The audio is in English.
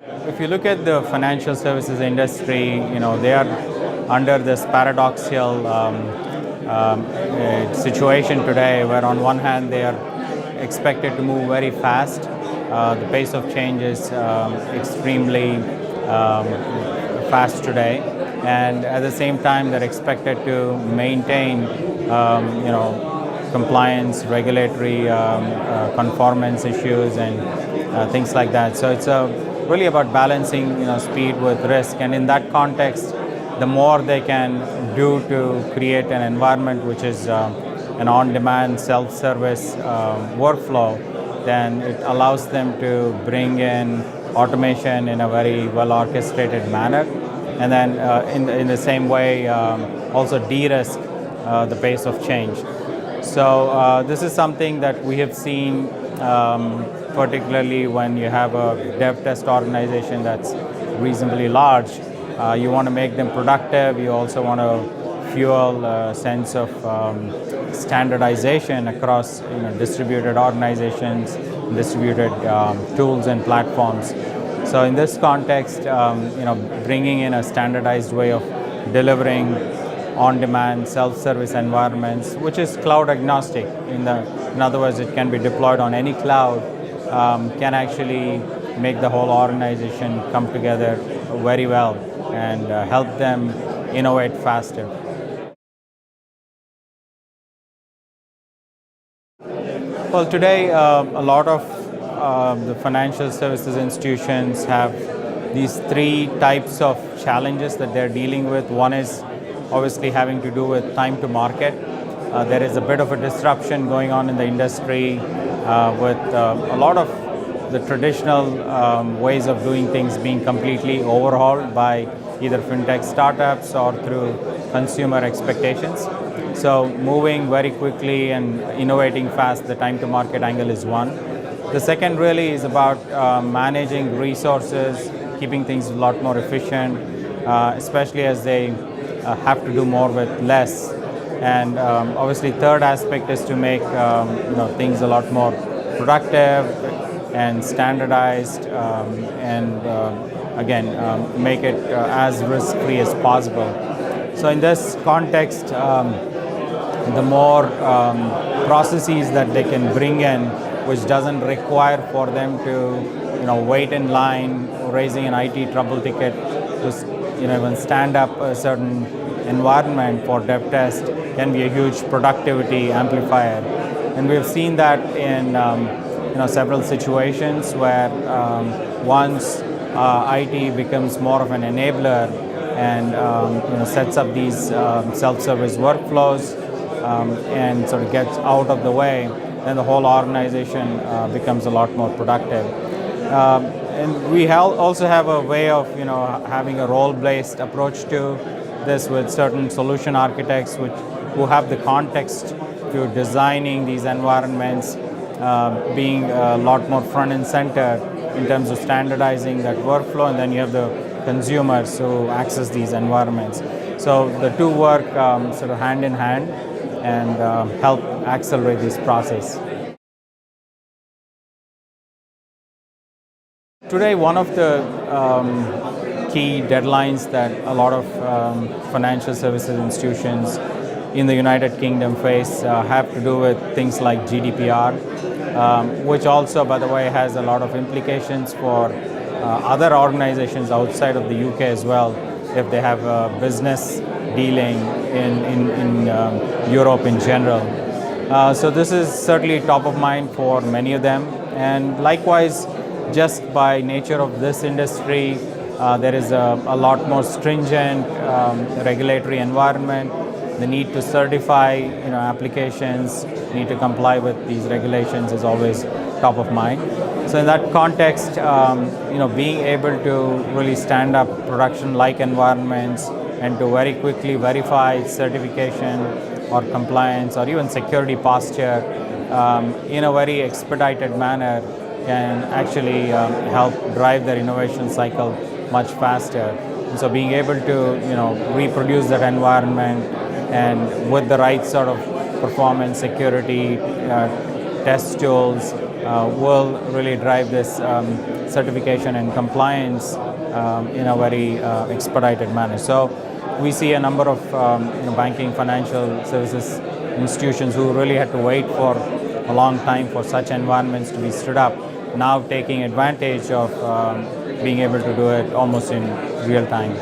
If you look at the financial services industry, they are under this paradoxical situation today, where on one hand they are expected to move very fast. The pace of change is extremely fast today, and at the same time they're expected to maintain, compliance, regulatory conformance issues, and things like that. So it's really about balancing, speed with risk, and in that context, the more they can do to create an environment which is an on-demand, self-service workflow, then it allows them to bring in automation in a very well-orchestrated manner, and then in the same way also de-risk the pace of change. So this is something that we have seen, particularly when you have a dev test organization that's reasonably large. You want to make them productive. You also want to fuel a sense of standardization across distributed organizations, distributed tools and platforms. So in this context, bringing in a standardized way of delivering on-demand, self-service environments, which is cloud agnostic. In other words, it can be deployed on any cloud, can actually make the whole organization come together very well and help them innovate faster. Well, today a lot of the financial services institutions have these three types of challenges that they're dealing with. One is obviously having to do with time to market. There is a bit of a disruption going on in the industry with a lot of the traditional ways of doing things being completely overhauled by either fintech startups or through consumer expectations. So moving very quickly and innovating fast, the time to market angle is one. The second really is about managing resources, keeping things a lot more efficient, especially as they have to do more with less. And obviously third aspect is to make things a lot more productive and standardized, and again make it as risk-free as possible. So in this context, the more processes that they can bring in, which doesn't require for them to wait in line, raising an IT trouble ticket to even stand up a certain environment for dev test, can be a huge productivity amplifier. And we've seen that in several situations where once IT becomes more of an enabler and sets up these self-service workflows and sort of gets out of the way, then the whole organization becomes a lot more productive. And we also have a way of having a role-based approach to this, with certain solution architects who have the context to designing these environments, being a lot more front and center in terms of standardizing that workflow, and then you have the consumers who access these environments. So the two work sort of hand in hand and help accelerate this process. Today, one of the key deadlines that a lot of financial services institutions in the United Kingdom face have to do with things like GDPR, which also, by the way, has a lot of implications for other organizations outside of the UK as well, if they have business dealing in Europe in general. So this is certainly top of mind for many of them, and likewise, just by nature of this industry, there is a lot more stringent regulatory environment. The need to certify applications, need to comply with these regulations is always top of mind. So in that context, being able to really stand up production-like environments and to very quickly verify certification or compliance or even security posture in a very expedited manner can actually help drive their innovation cycle much faster. And so being able to reproduce that environment and with the right sort of performance, security, test tools, will really drive this certification and compliance in a very expedited manner. So we see a number of banking, financial services institutions who really had to wait for a long time for such environments to be stood up, now taking advantage of being able to do it almost in real time.